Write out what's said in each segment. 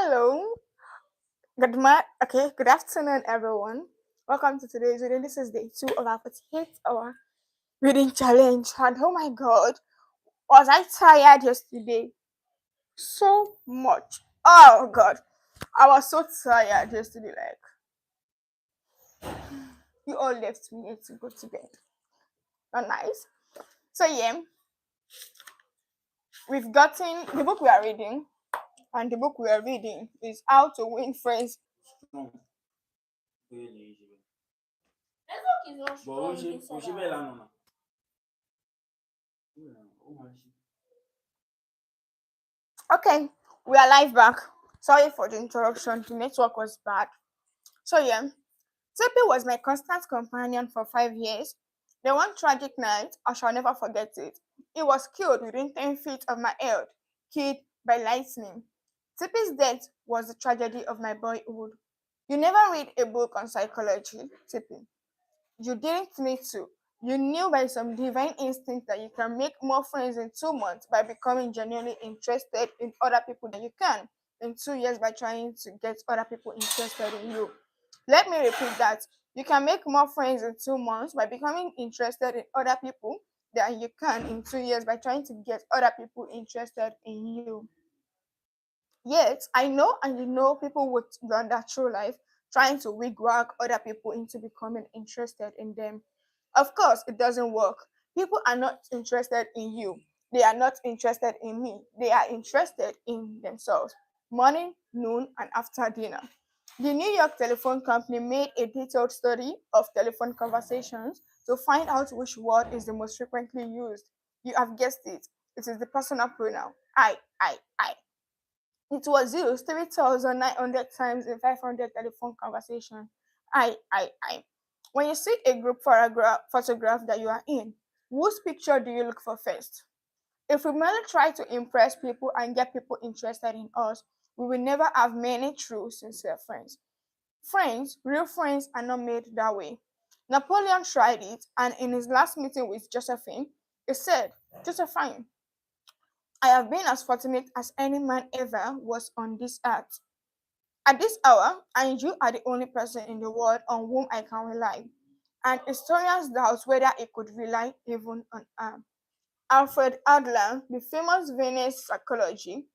Hello, good afternoon, everyone. Welcome to today's reading. This is day 2 of our 48-hour reading challenge. And oh my god, was I tired yesterday? So much. Oh god, I was so tired yesterday. Like, you all left me to go to bed. Not nice. So, yeah, we've gotten the book we are reading, and the book we are reading is How to Win Friends. Okay, we are live back. Sorry for the interruption. The network was bad. So yeah, Tippy was my constant companion for 5 years. The one tragic night, I shall never forget it. He was killed within 10 feet of my head, killed by lightning. Tippy's death was the tragedy of my boyhood. You never read a book on psychology, Tippy. You didn't need to. You knew by some divine instinct that you can make more friends in 2 months by becoming genuinely interested in other people than you can in 2 years by trying to get other people interested in you. Let me repeat that. You can make more friends in 2 months by becoming interested in other people than you can in 2 years by trying to get other people interested in you. Yet, I know and you know people would run that through life trying to wigwag other people into becoming interested in them. Of course, it doesn't work. People are not interested in you. They are not interested in me. They are interested in themselves. Morning, noon, and after dinner. The New York Telephone Company made a detailed study of telephone conversations to find out which word is the most frequently used. You have guessed it. It is the personal pronoun. I. It was used 3,900 times in 500 telephone conversations. I. When you see a group photograph that you are in, whose picture do you look for first? If we merely try to impress people and get people interested in us, we will never have many true, sincere friends. Friends, real friends, are not made that way. Napoleon tried it, and in his last meeting with Josephine, he said, Josephine, I have been as fortunate as any man ever was on this earth. At this hour, and you are the only person in the world on whom I can rely. And historians doubt whether he could rely even on her. Alfred Adler, the famous Viennese psychology,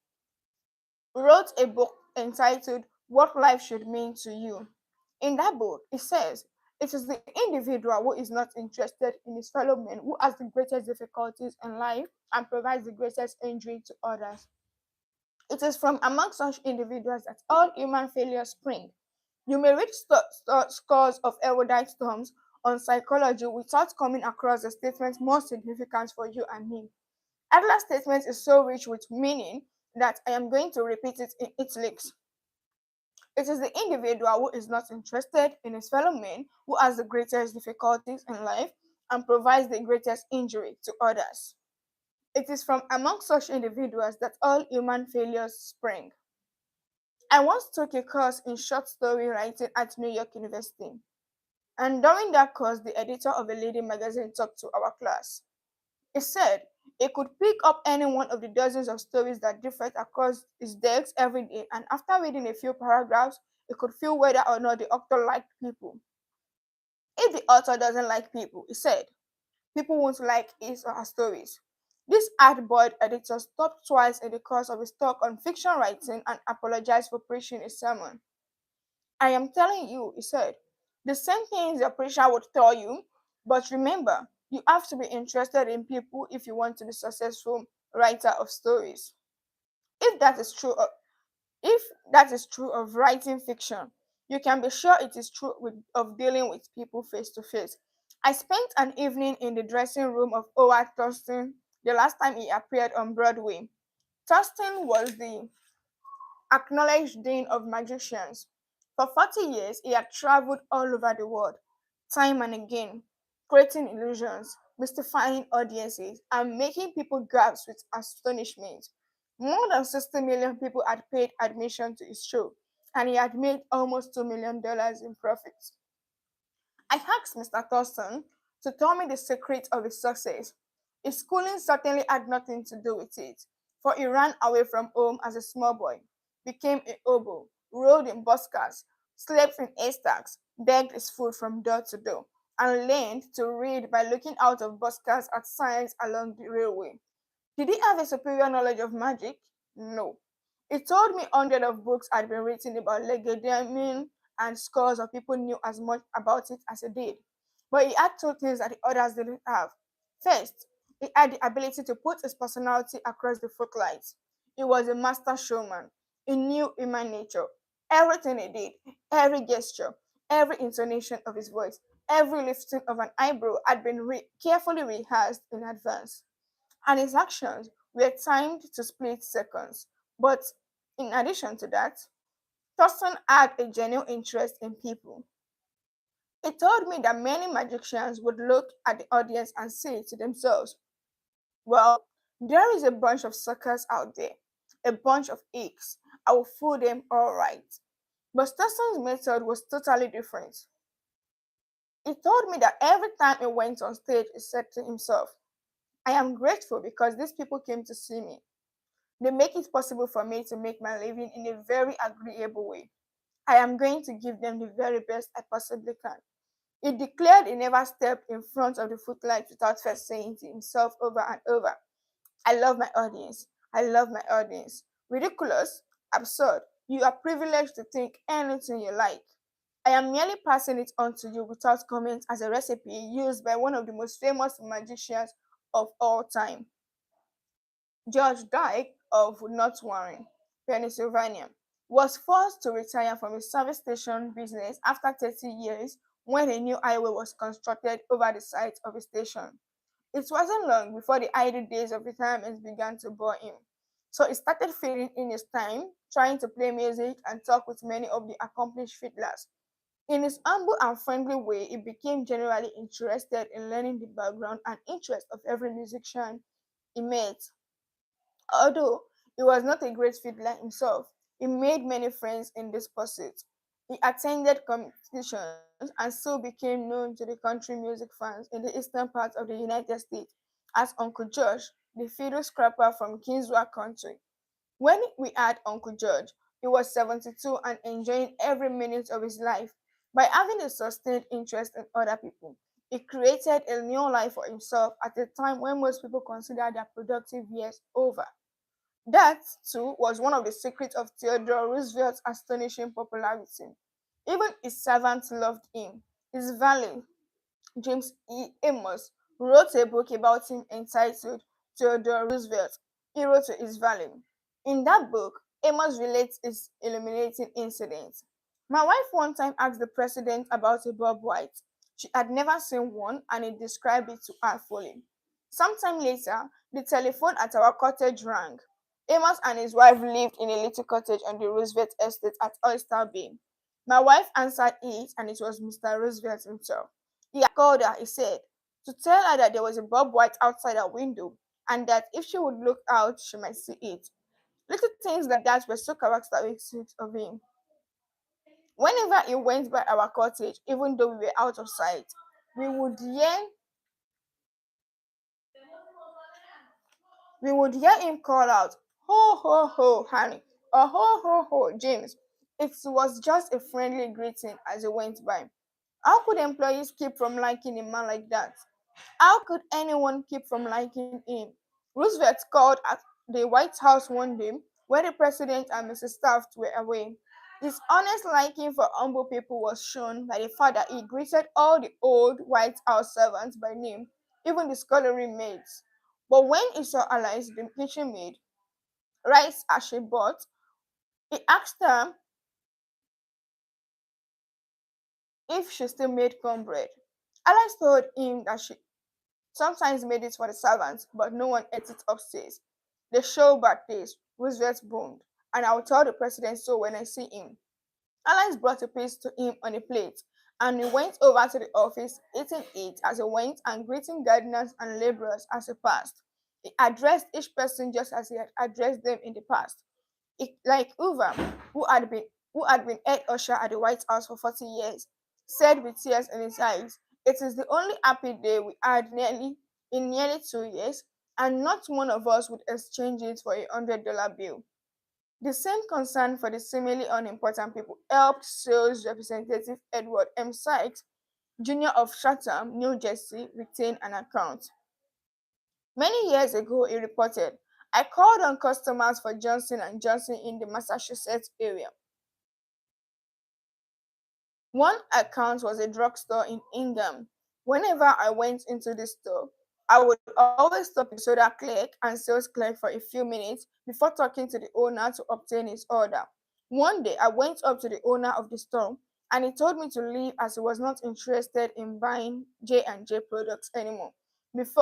wrote a book entitled What Life Should Mean to You. In that book, it says, it is the individual who is not interested in his fellow men who has the greatest difficulties in life and provides the greatest injury to others. It is from among such individuals that all human failures spring. You may read scores of erudite tomes on psychology without coming across a statement more significant for you and me. Adler's statement is so rich with meaning that I am going to repeat it in italics. It is the individual who is not interested in his fellow men who has the greatest difficulties in life and provides the greatest injury to others. It is from among such individuals that all human failures spring. I once took a course in short story writing at New York University, and during that course, the editor of a lady magazine talked to our class. He said he could pick up any one of the dozens of stories that differed across his desk every day, and after reading a few paragraphs, he could feel whether or not the author liked people. If the author doesn't like people, he said, people won't like his or her stories. This hard-boiled editor stopped twice in the course of his talk on fiction writing and apologized for preaching a sermon. I am telling you, he said, the same things your preacher would tell you, but remember, you have to be interested in people if you want to be a successful writer of stories. If that is true of, if that is true of writing fiction, you can be sure it is true of dealing with people face to face. I spent an evening in the dressing room of Howard Thurston the last time he appeared on Broadway. Thurston was the acknowledged dean of magicians. For 40 years, he had traveled all over the world, time and again, creating illusions, mystifying audiences, and making people gasp with astonishment. More than 60 million people had paid admission to his show, and he had made almost $2 million in profits. I asked Mr. Thurston to tell me the secret of his success. His schooling certainly had nothing to do with it, for he ran away from home as a small boy became a hobo, rode in buskers, slept in haystacks, begged his food from door to door, and learned to read by looking out of buskers at signs along the railway. Did he have a superior knowledge of magic? No. He told me hundreds of books had been written about legerdemain and scores of people knew as much about it as he did. But he had two things that the others didn't have. First, he had the ability to put his personality across the footlights. He was a master showman. He knew human nature. Everything he did, every gesture, every intonation of his voice, every lifting of an eyebrow had been carefully rehearsed in advance, and his actions were timed to split seconds. But in addition to that, Thurston had a genuine interest in people. He told me that many magicians would look at the audience and say to themselves, well, there is a bunch of suckers out there, a bunch of aches. I will fool them all right. But Thurston's method was totally different. He told me that every time he went on stage, he said to himself, I am grateful because these people came to see me. They make it possible for me to make my living in a very agreeable way. I am going to give them the very best I possibly can. He declared he never stepped in front of the footlights without first saying to himself over and over, I love my audience. I love my audience. Ridiculous, absurd. You are privileged to think anything you like. I am merely passing it on to you without comment as a recipe used by one of the most famous magicians of all time. George Dyke of North Warren, Pennsylvania, was forced to retire from his service station business after 30 years when a new highway was constructed over the site of his station. It wasn't long before the idle days of retirement began to bore him. So he started filling in his time, trying to play music and talk with many of the accomplished fiddlers. In his humble and friendly way, he became generally interested in learning the background and interest of every musician he met. Although he was not a great fiddler himself, he made many friends in this pursuit. He attended competitions and so became known to the country music fans in the eastern part of the United States as Uncle George, the fiddle scrapper from Kinswa Country. When we had Uncle George, he was 72 and enjoying every minute of his life. By having a sustained interest in other people, he created a new life for himself at a time when most people consider their productive years over. That, too, was one of the secrets of Theodore Roosevelt's astonishing popularity. Even his servants loved him. His valet, James E. Amos, wrote a book about him entitled Theodore Roosevelt, Hero to His Valet. In that book, Amos relates his illuminating incidents. My wife one time asked the president about a Bob White. She had never seen one and he described it to her fully. Sometime later, the telephone at our cottage rang. Amos and his wife lived in a little cottage on the Roosevelt estate at Oyster Bay. My wife answered it and it was Mr. Roosevelt himself. He had called her, he said, to tell her that there was a Bob White outside her window and that if she would look out, she might see it. Little things like that were so characteristic of him. Whenever he went by our cottage, even though we were out of sight, we would hear we would hear him call out, ho ho ho, honey, or ho ho ho, James. It was just a friendly greeting as he went by. How could employees keep from liking a man like that? How could anyone keep from liking him? Roosevelt called at the White House one day where the president and Mrs. Taft were away. His honest liking for humble people was shown by the fact that he greeted all the old White House servants by name, even the scullery maids. But when he saw Alice, the kitchen maid, rice as she bought, he asked her if she still made cornbread. Alice told him that she sometimes made it for the servants, but no one ate it upstairs. The show bad taste, Roosevelt boomed, and I'll tell the president so when I see him. Alice brought a piece to him on a plate, and we went over to the office, eating it as he went and greeting gardeners and laborers as he passed. He addressed each person just as he had addressed them in the past. Like Hoover, who had been head usher at the White House for 40 years, said with tears in his eyes, "It is the only happy day we had nearly 2 years, and not one of us would exchange it for $100 bill." The same concern for the seemingly unimportant people helped sales representative Edward M. Sykes, Jr. of Chatham, New Jersey, retain an account. Many years ago, he reported, I called on customers for Johnson& and Johnson in the Massachusetts area. One account was a drugstore in Ingham. Whenever I went into the store, I would always stop with the soda clerk and sales clerk for a few minutes before talking to the owner to obtain his order. One day, I went up to the owner of the store and he told me to leave as he was not interested in buying J&J products anymore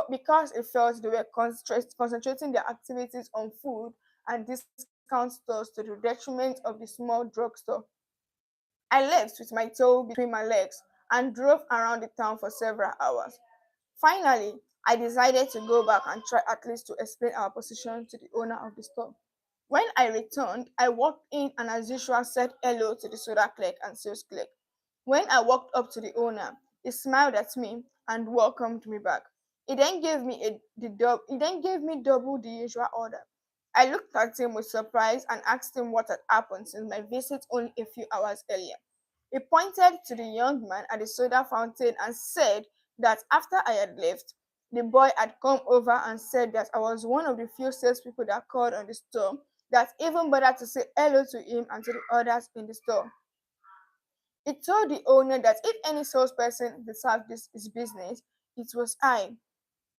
because he felt they were concentrating their activities on food and discount stores to the detriment of the small drugstore. I left with my tail between my legs and drove around the town for several hours. Finally, I decided to go back and try at least to explain our position to the owner of the store. When I returned, I walked in and as usual said hello to the soda clerk and sales clerk. When I walked up to the owner, he smiled at me and welcomed me back. He then gave me double the usual order. I looked at him with surprise and asked him what had happened since my visit only a few hours earlier. He pointed to the young man at the soda fountain and said that after I had left, the boy had come over and said that I was one of the few salespeople that called on the store that even bothered to say hello to him and to the others in the store. He told the owner that if any salesperson deserved his business, it was I.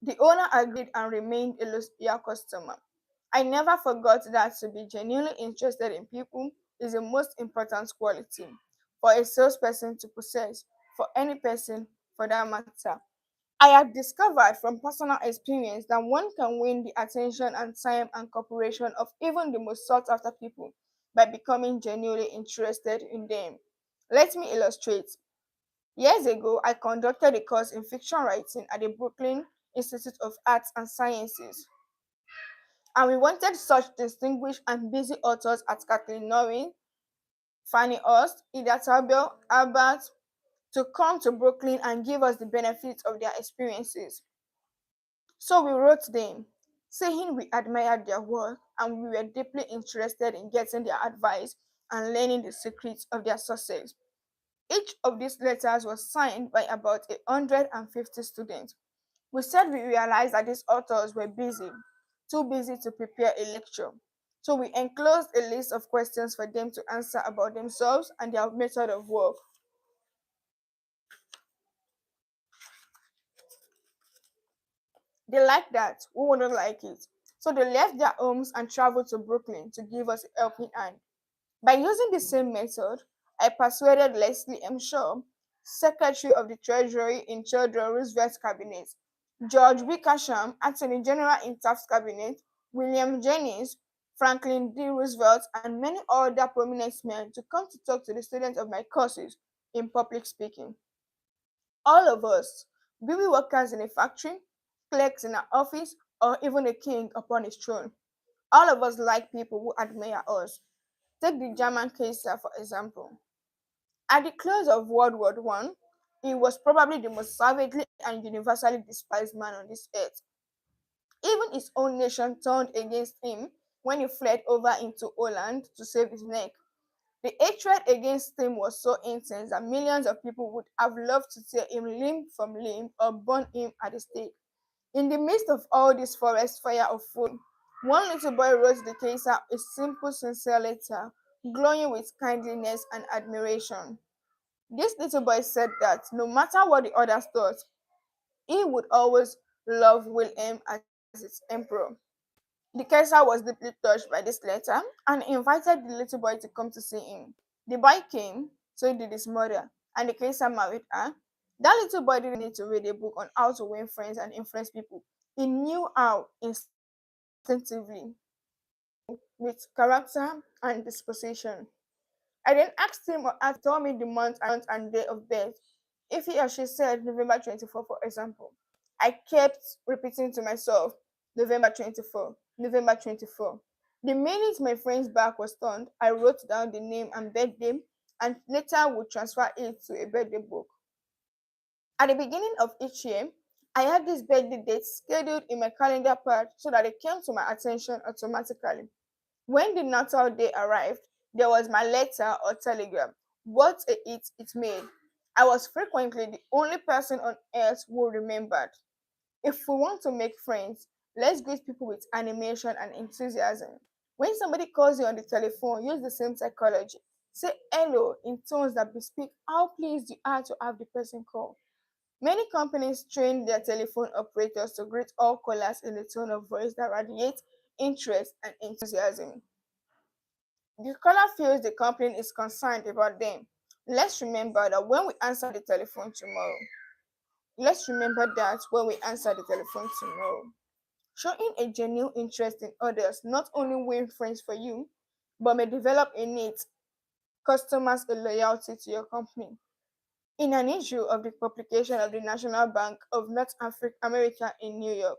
The owner agreed and remained a loyal customer. I never forgot that to be genuinely interested in people is the most important quality for a salesperson to possess, for any person for that matter. I have discovered from personal experience that one can win the attention and time and cooperation of even the most sought after people by becoming genuinely interested in them. Let me illustrate. Years ago, I conducted a course in fiction writing at the Brooklyn Institute of Arts and Sciences, and we wanted such distinguished and busy authors as Kathleen Norrie, Fanny Hurst, Ida Tabel, Albert to come to Brooklyn and give us the benefits of their experiences. So we wrote them, saying we admired their work and we were deeply interested in getting their advice and learning the secrets of their success. Each of these letters was signed by about 150 students. We said we realized that these authors were busy, too busy to prepare a lecture. So we enclosed a list of questions for them to answer about themselves and their method of work. They liked that. Who wouldn't like it? So they left their homes and traveled to Brooklyn to give us a helping hand. By using the same method, I persuaded Leslie M. Shaw, Secretary of the Treasury in Theodore Roosevelt's cabinet, George Wickersham, Attorney General in Taft's cabinet, William Jennings, Franklin D. Roosevelt, and many other prominent men to come to talk to the students of my courses in public speaking. All of us, be we workers in a factory, clerks in an office, or even a king upon his throne, all of us like people who admire us. Take the German Kaiser, for example. At the close of World War One, he was probably the most savagely and universally despised man on this earth. Even his own nation turned against him when he fled over into Holland to save his neck. The hatred against him was so intense that millions of people would have loved to tear him limb from limb or burn him at the stake. In the midst of all this forest fire of food, one little boy wrote the Kaiser a simple, sincere letter, glowing with kindliness and admiration. This little boy said that no matter what the others thought, he would always love William as its emperor. The Kaiser was deeply touched by this letter and invited the little boy to come to see him. The boy came, so did his mother, and the Kaiser married her. That little boy didn't need to read a book on how to win friends and influence people. He knew how instinctively, with character and disposition. I then asked him or her to tell me the month and day of birth. If he or she said November 24, for example, I kept repeating to myself, November 24, November 24. The minute my friend's back was turned, I wrote down the name and birthday and later would transfer it to a birthday book. At the beginning of each year, I had these birthday dates scheduled in my calendar pad so that they came to my attention automatically. When the Natal day arrived, there was my letter or telegram. What a hit it made. I was frequently the only person on earth who remembered. If we want to make friends, let's greet people with animation and enthusiasm. When somebody calls you on the telephone, use the same psychology. Say hello in tones that bespeak how pleased you are to have the person call. Many companies train their telephone operators to greet all callers in a tone of voice that radiates interest and enthusiasm. The caller feels the company is concerned about them. Let's remember that when we answer the telephone tomorrow. Let's remember that when we answer the telephone tomorrow. Showing a genuine interest in others not only win friends for you, but may develop innate customers a loyalty to your company. In an issue of the publication of the National Bank of North America in New York,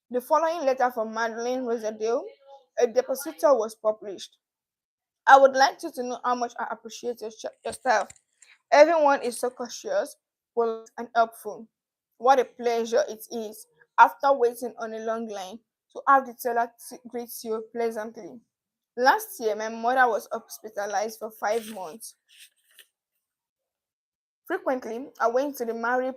the following letter from Madeleine Rosedale, a depositor, was published. I would like you to know how much I appreciate your staff. Everyone is so cautious, polite, and helpful. What a pleasure it is, after waiting on a long line, to have the teller greet you pleasantly. Last year, my mother was hospitalized for 5 months. Frequently, I went to the Mary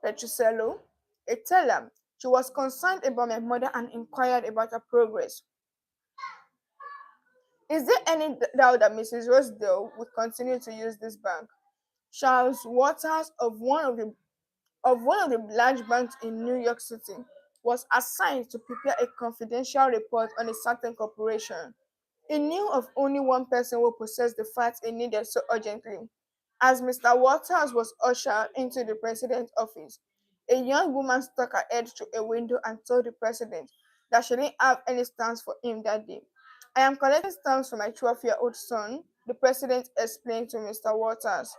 Petrocello, a teller. She was concerned about my mother and inquired about her progress. Is there any doubt that Mrs. Rosedale would continue to use this bank? Charles Waters of one of the large banks in New York City was assigned to prepare a confidential report on a certain corporation. He knew of only one person who possessed the facts he needed so urgently. As Mr. Waters was ushered into the president's office, a young woman stuck her head through a window and told the president that she didn't have any stamps for him that day. I am collecting stamps for my 12-year-old son, the president explained to Mr. Waters.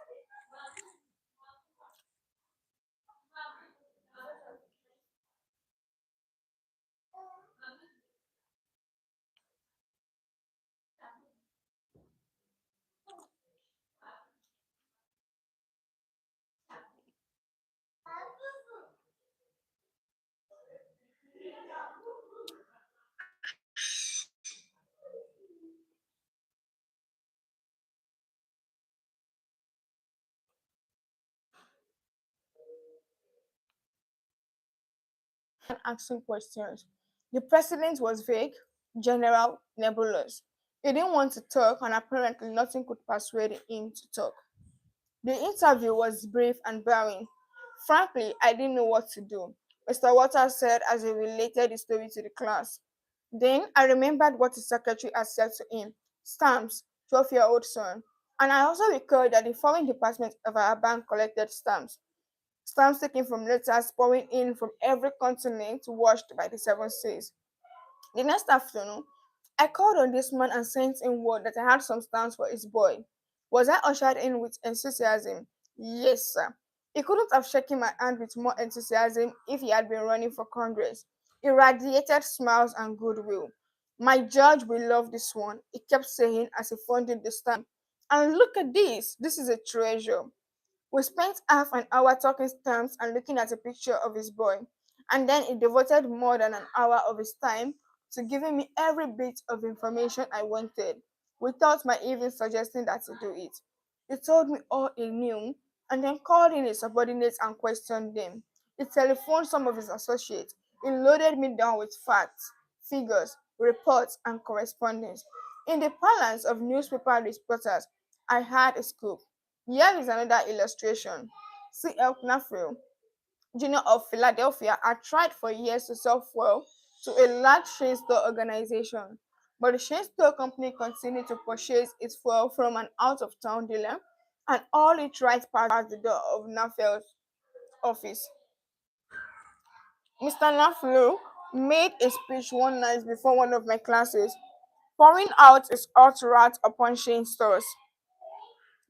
And asking questions. The president was vague, general, nebulous. He didn't want to talk, and apparently nothing could persuade him to talk. The interview was brief and boring. Frankly, I didn't know what to do, Mr. Waters said as he related the story to the class. Then I remembered what his secretary had said to him: stamps, 12-year-old son. And I also recalled that the foreign department of our bank collected stamps. Stamps taken from letters pouring in from every continent washed by the seven seas. The next afternoon, I called on this man and sent him word that I had some stamps for his boy. Was I ushered in with enthusiasm? Yes, sir. He couldn't have shaken my hand with more enthusiasm if he had been running for Congress. He radiated smiles and goodwill. My judge will love this one, he kept saying as he folded the stamp. And look at this. This is a treasure. We spent half an hour talking stamps and looking at a picture of his boy, and then he devoted more than an hour of his time to giving me every bit of information I wanted, without my even suggesting that he do it. He told me all he knew, and then called in his subordinates and questioned them. He telephoned some of his associates. He loaded me down with facts, figures, reports, and correspondence. In the parlance of newspaper reporters, I had a scoop. Here is another illustration. C.L. Knafrel, Jr. of Philadelphia, had tried for years to sell fuel to a large chain store organization, but the chain store company continued to purchase its fuel from an out-of-town dealer, and all it tried passed the door of Knafrel's office. Mr. Knafrel made a speech one night before one of my classes, pouring out his hot wrath upon chain stores,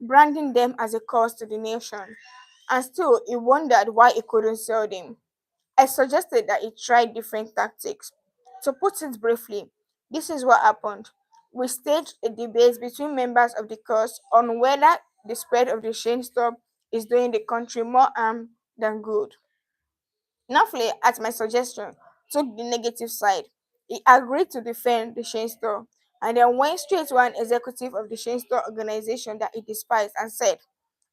branding them as a curse to the nation. And still, he wondered why he couldn't sell them. I suggested that he try different tactics. To put it briefly, this is what happened. We staged a debate between members of the course on whether the spread of the chain store is doing the country more harm than good. Knafley, at my suggestion, took the negative side. He agreed to defend the chain store, and then went straight to an executive of the chain store organization that he despised and said,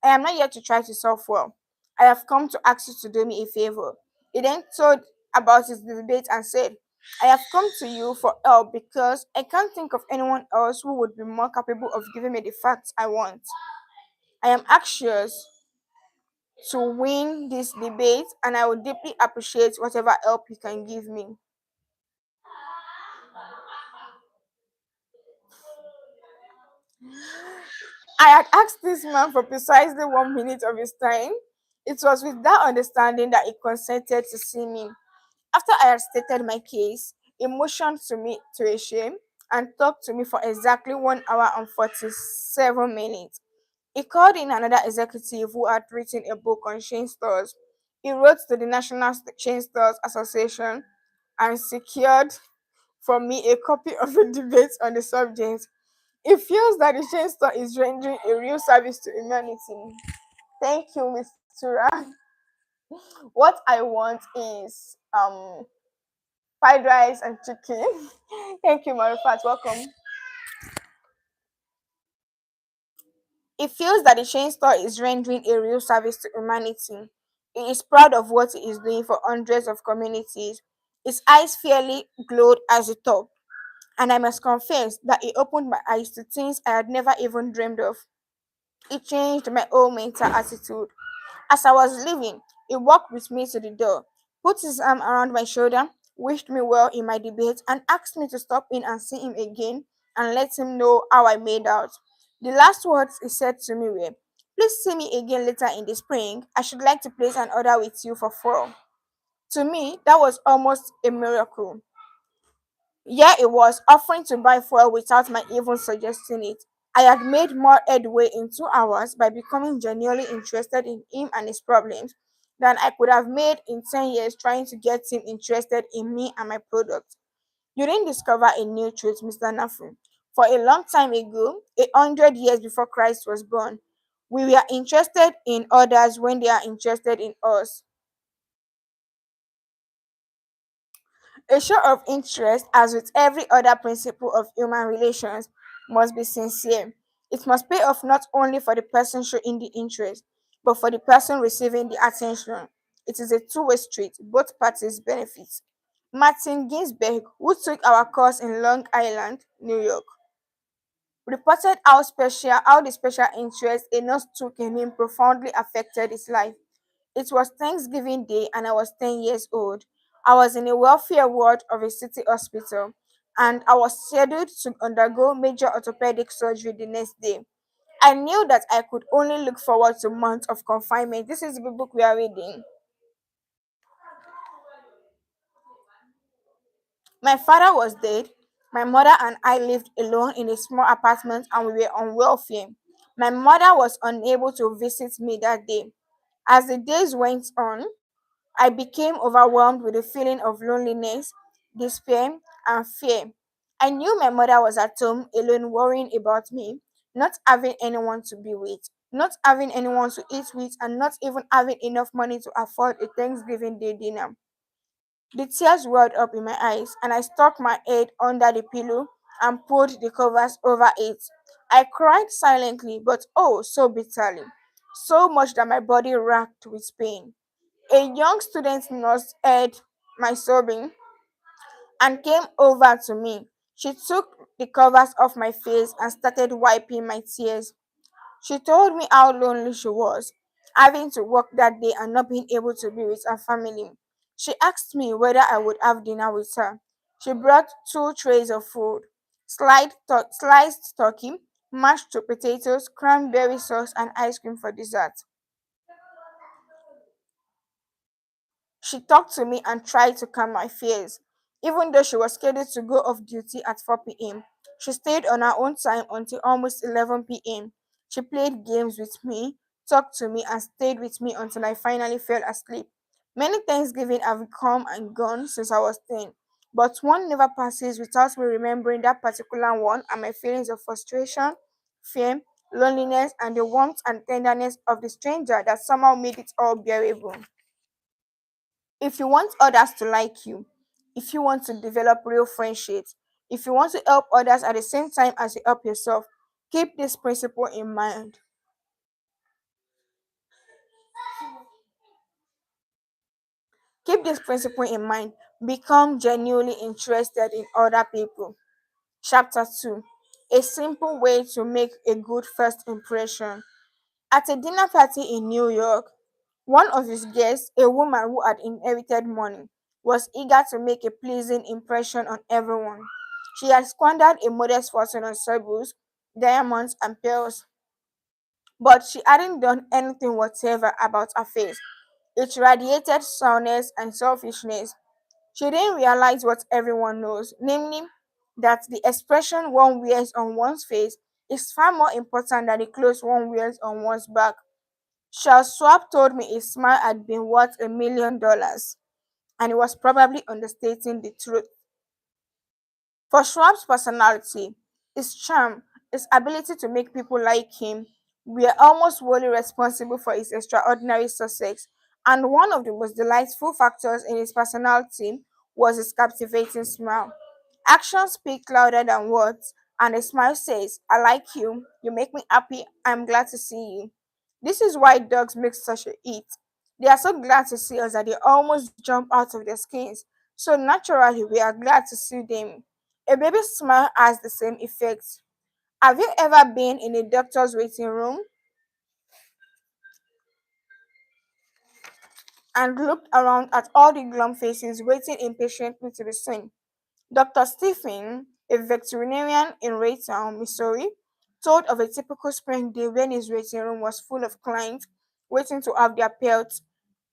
I am not here to try to solve well. I have come to ask you to do me a favor. He then told about his debate and said, I have come to you for help because I can't think of anyone else who would be more capable of giving me the facts I want. I am anxious to win this debate and I would deeply appreciate whatever help you can give me. I had asked this man for precisely 1 minute of his time. It was with that understanding that he consented to see me. After I had stated my case, he motioned to me to a shame and talked to me for exactly 1 hour and 47 minutes. He called in another executive who had written a book on chain stores. He wrote to the National Chain Stores Association and secured for me a copy of a debate on the subject. It feels that the chain store is rendering a real service to humanity. Thank you, Miss Tura. What I want is fried rice and chicken. Thank you, Marifat. Welcome. It feels that the chain store is rendering a real service to humanity. It is proud of what it is doing for hundreds of communities. Its eyes fairly glowed as it talked, and I must confess that it opened my eyes to things I had never even dreamed of. It changed my whole mental attitude. As I was leaving, he walked with me to the door, put his arm around my shoulder, wished me well in my debate, and asked me to stop in and see him again and let him know how I made out. The last words he said to me were, Please see me again later in the spring. I should like to place an order with you for 4. To me, that was almost a miracle. Yeah, it was offering to buy fuel without my even suggesting it. I had made more headway in 2 hours by becoming genuinely interested in him and his problems than I could have made in 10 years trying to get him interested in me and my product. You didn't discover a new truth, Mr. Nafu. For a long time ago, 100 years before Christ was born, we were interested in others when they are interested in us. A show of interest, as with every other principle of human relations, must be sincere. It must pay off not only for the person showing the interest, but for the person receiving the attention. It is a two-way street, both parties benefit. Martin Ginsberg, who took our course in Long Island, New York, reported how the special interest a nurse took in him profoundly affected his life. It was Thanksgiving Day and I was 10 years old. I was in a welfare ward of a city hospital and I was scheduled to undergo major orthopedic surgery the next day. I knew that I could only look forward to months of confinement. This is the book we are reading. My father was dead. My mother and I lived alone in a small apartment and we were on welfare. My mother was unable to visit me that day. As the days went on, I became overwhelmed with a feeling of loneliness, despair, and fear. I knew my mother was at home alone worrying about me, not having anyone to be with, not having anyone to eat with, and not even having enough money to afford a Thanksgiving Day dinner. The tears welled up in my eyes, and I stuck my head under the pillow and pulled the covers over it. I cried silently, but oh, so bitterly, so much that my body racked with pain. A young student nurse heard my sobbing and came over to me. She took the covers off my face and started wiping my tears. She told me how lonely she was, having to work that day and not being able to be with her family. She asked me whether I would have dinner with her. She brought 2 trays of food, sliced turkey, mashed potatoes, cranberry sauce, and ice cream for dessert. She talked to me and tried to calm my fears. Even though she was scheduled to go off duty at 4 p.m., she stayed on her own time until almost 11 p.m. She played games with me, talked to me, and stayed with me until I finally fell asleep. Many Thanksgiving have come and gone since I was 10, but one never passes without me remembering that particular one and my feelings of frustration, fear, loneliness, and the warmth and tenderness of the stranger that somehow made it all bearable. If you want others to like you, if you want to develop real friendships, If you want to help others at the same time as you help yourself, keep this principle in mind. Keep this principle in mind. Become genuinely interested in other people. Chapter 2. A simple way to make a good first impression. At a dinner party in New York, one of his guests, a woman who had inherited money, was eager to make a pleasing impression on everyone. She had squandered a modest fortune on sable, diamonds, and pearls, but she hadn't done anything whatever about her face. It radiated sourness and selfishness. She didn't realize what everyone knows, namely that the expression one wears on one's face is far more important than the clothes one wears on one's back. Charles Schwab told me his smile had been worth $1 million, and he was probably understating the truth. For Schwab's personality, his charm, his ability to make people like him were almost wholly responsible for his extraordinary success, and one of the most delightful factors in his personality was his captivating smile. Actions speak louder than words, and a smile says, I like you, you make me happy, I'm glad to see you. This is why dogs make such a hit. They are so glad to see us that they almost jump out of their skins. So naturally, we are glad to see them. A baby's smile has the same effect. Have you ever been in a doctor's waiting room and looked around at all the glum faces waiting impatiently to be seen? Dr. Stephen, a veterinarian in Raytown, Missouri, told of a typical spring day when his waiting room was full of clients waiting to have their pets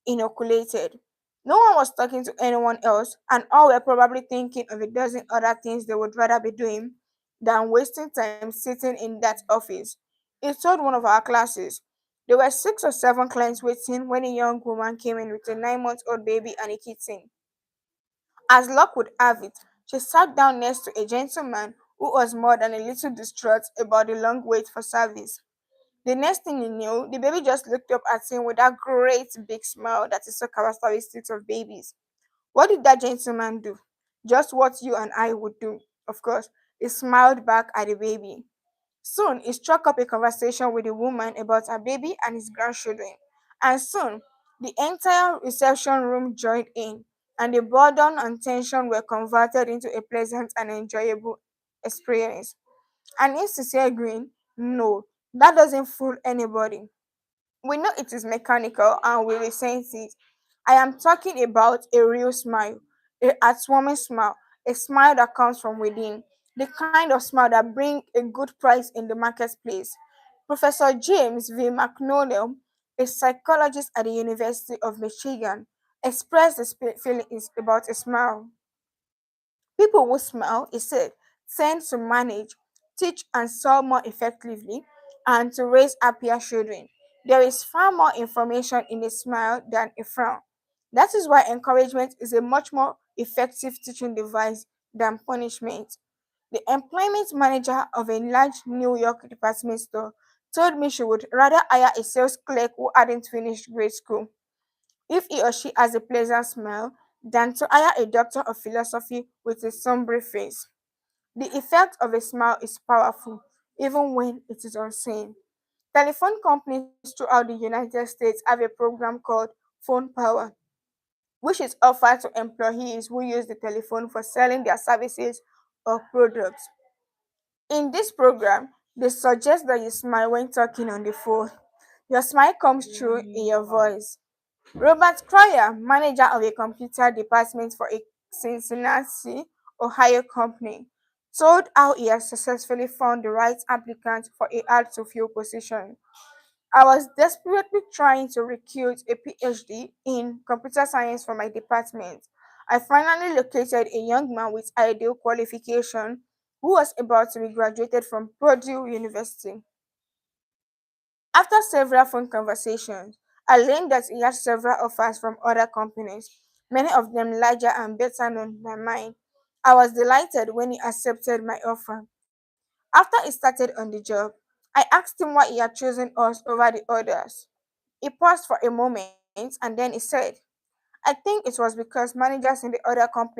inoculated. No one was talking to anyone else, and all were probably thinking of a dozen other things they would rather be doing than wasting time sitting in that office. He told one of our classes. There were 6 or 7 clients waiting when a young woman came in with a 9-month-old baby and a kitten. As luck would have it, she sat down next to a gentleman who was more than a little distraught about the long wait for service. The next thing you knew, the baby just looked up at him with that great big smile that is so characteristic of babies. What did that gentleman do? Just what you and I would do, of course. He smiled back at the baby. Soon, he struck up a conversation with the woman about her baby and his grandchildren. And soon, the entire reception room joined in, and the boredom and tension were converted into a pleasant and enjoyable experience. An insincere grin? No, that doesn't fool anybody. We know it is mechanical and we resent it. I am talking about a real smile, a heartwarming smile, a smile that comes from within, the kind of smile that brings a good price in the marketplace. Professor James V. McNonnell, a psychologist at the University of Michigan, expressed his feelings about a smile. People who smile, he said, tend to manage, teach, and sell more effectively and to raise happier children. There is far more information in a smile than a frown. That is why encouragement is a much more effective teaching device than punishment. The employment manager of a large New York department store told me she would rather hire a sales clerk who hadn't finished grade school if he or she has a pleasant smile than to hire a doctor of philosophy with a sombre face. The effect of a smile is powerful, even when it is unseen. Telephone companies throughout the United States have a program called Phone Power, which is offered to employees who use the telephone for selling their services or products. In this program, they suggest that you smile when talking on the phone. Your smile comes through in your voice. Robert Cryer, manager of a computer department for a Cincinnati, Ohio company, told how he had successfully found the right applicant for a hard to fill position. I was desperately trying to recruit a PhD in computer science for my department. I finally located a young man with ideal qualification who was about to be graduated from Purdue University. After several phone conversations, I learned that he had several offers from other companies, many of them larger and better known than mine. I was delighted when he accepted my offer. After he started on the job, I asked him why he had chosen us over the others. He paused for a moment and then he said, I think it was because managers in the other companies